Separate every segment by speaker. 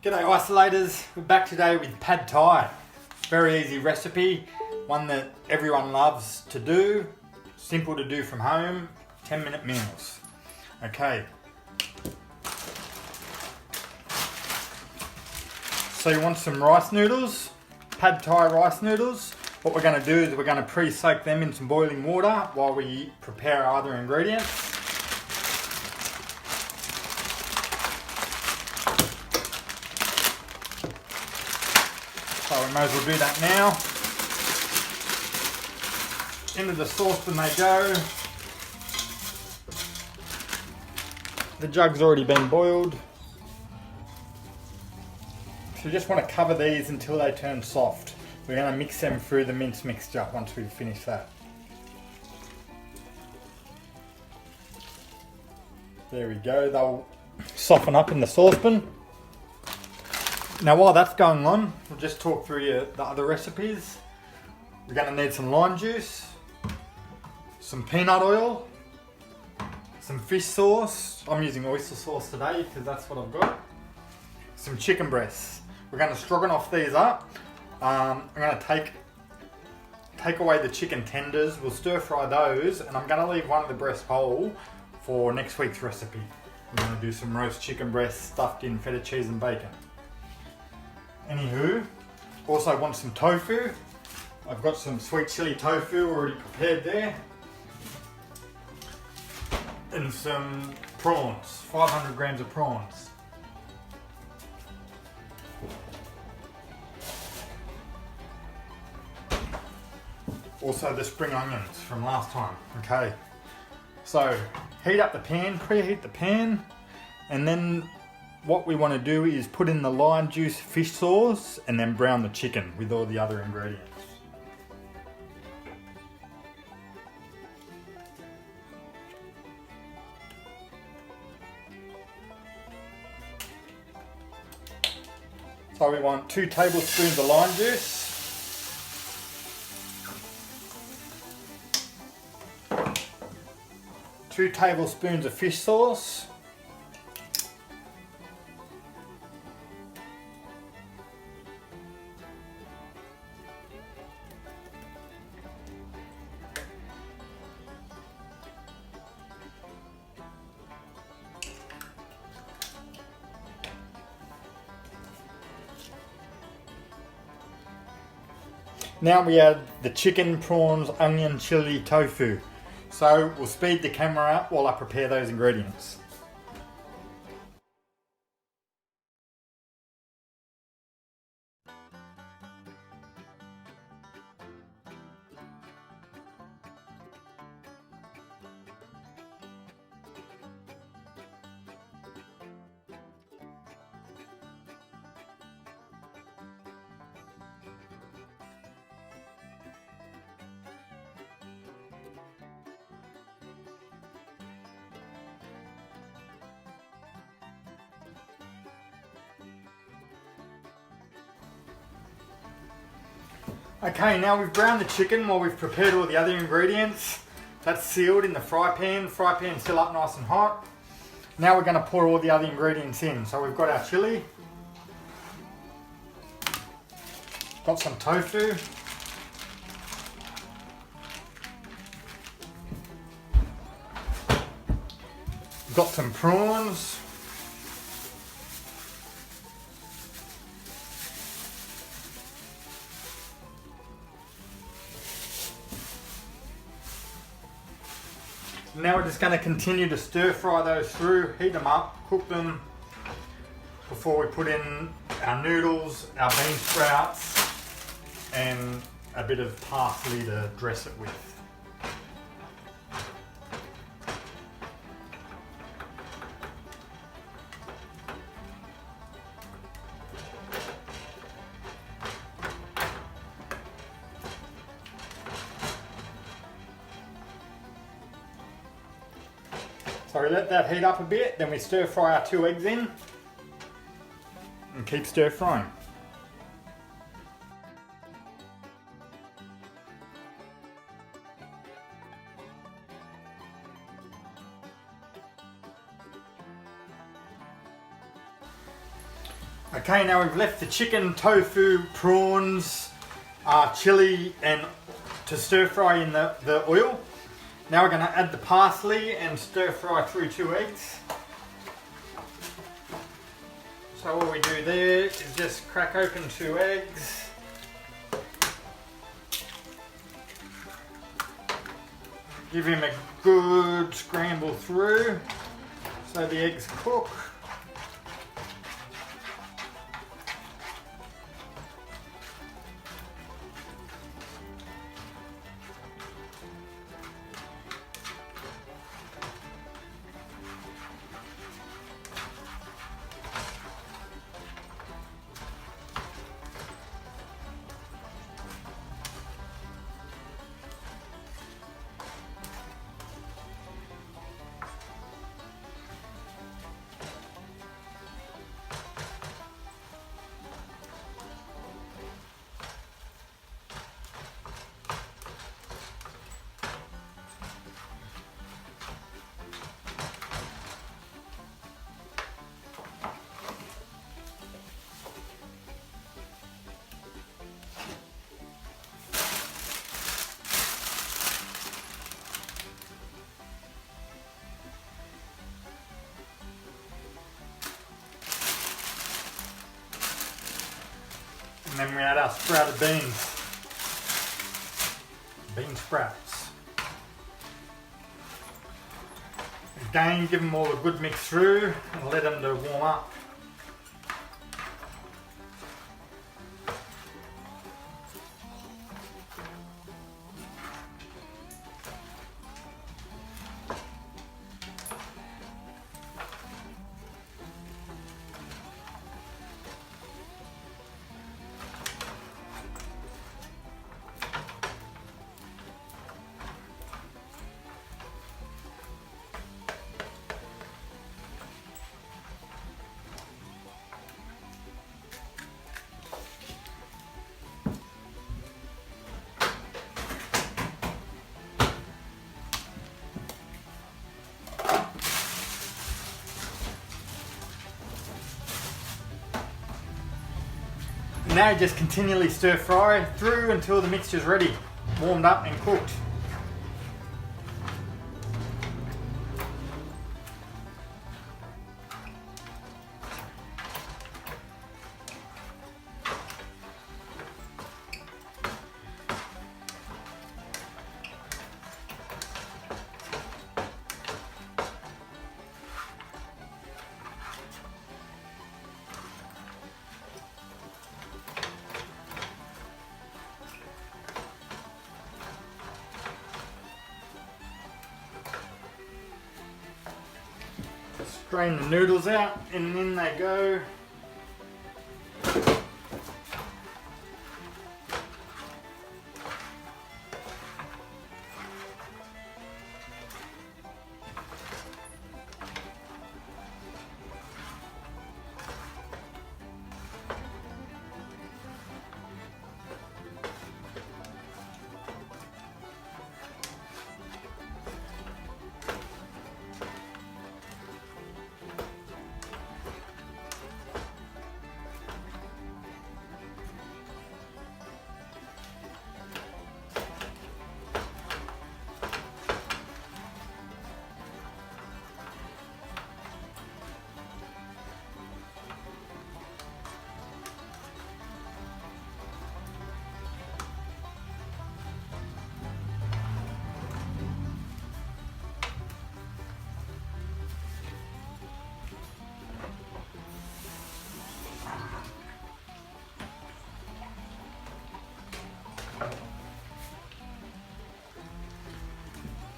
Speaker 1: G'day isolators, we're back today with pad thai. Very easy recipe, one that everyone loves to do, simple to do from home, 10-minute meals. Okay. So you want some rice noodles, pad thai rice noodles. What we're going to do is we're going to pre-soak them in some boiling water while we prepare our other ingredients. So we may as well do that now. Into the saucepan they go. The jug's already been boiled. So you just want to cover these until they turn soft. We're going to mix them through the mince mixture once we've finished that. There we go, they'll soften up in the saucepan. Now while that's going on, we'll just talk through the other recipes. We're going to need some lime juice, some peanut oil, some fish sauce. I'm using oyster sauce today because that's what I've got. Some chicken breasts. We're going to stroganoff these up. I'm going to take away the chicken tenders. We'll stir fry those, and I'm going to leave one of the breasts whole for next week's recipe. I'm going to do some roast chicken breasts stuffed in feta cheese and bacon. Anywho, also want some tofu. I've got some sweet chili tofu already prepared there. And some prawns, 500 grams of prawns. Also the spring onions from last time. Okay, so heat up the pan, preheat the pan, and then what we want to do is put in the lime juice fish sauce and then brown the chicken with all the other ingredients. So we want 2 tablespoons of lime juice. Two tablespoons of fish sauce. Now we add the chicken, prawns, onion, chili, tofu. So we'll speed the camera up while I prepare those ingredients. Okay, now we've browned the chicken while we've prepared all the other ingredients. That's sealed in the fry pan. Fry pan's still up nice and hot. Now we're going to pour all the other ingredients in. So we've got our chili, got some tofu, got some prawns, now we're just going to continue to stir fry those through, heat them up, cook them before we put in our noodles, our bean sprouts, and a bit of parsley to dress it with. So we let that heat up a bit, then we stir fry our 2 eggs in and keep stir frying. Okay, now we've left the chicken, tofu, prawns, chili and to stir fry in the oil. Now we're going to add the parsley and stir fry through 2 eggs. So all we do there is just crack open 2 eggs. Give him a good scramble through so the eggs cook. And then we add our sprouted beans. Bean sprouts. Again, give them all a good mix through and let them to warm up. Now you just continually stir fry through until the mixture is ready, warmed up and cooked. Strain the noodles out and in they go.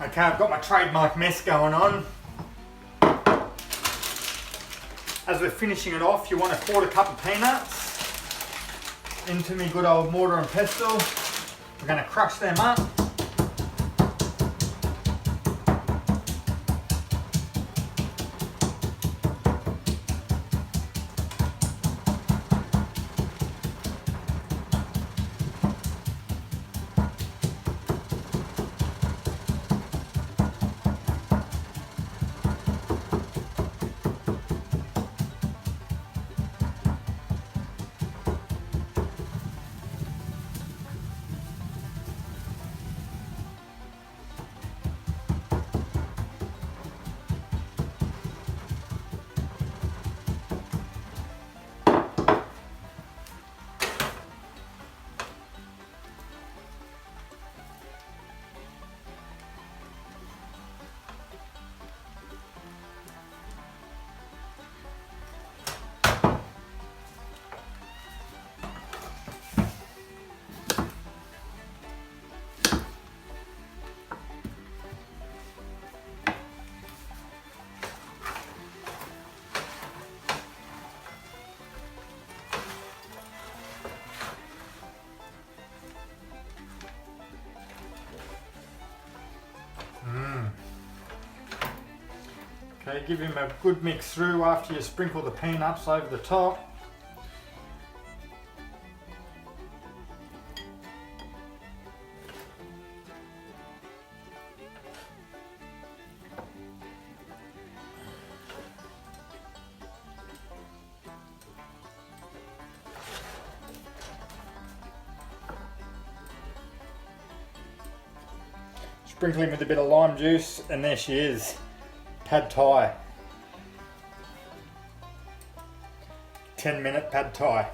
Speaker 1: Okay, I've got my trademark mess going on. As we're finishing it off, you want a 1/4 cup of peanuts into me good old mortar and pestle. We're going to crush them up. you give him a good mix through after you sprinkle the peanuts over the top. Sprinkling with a bit of lime juice, and there she is, pad thai. 10-minute pad thai.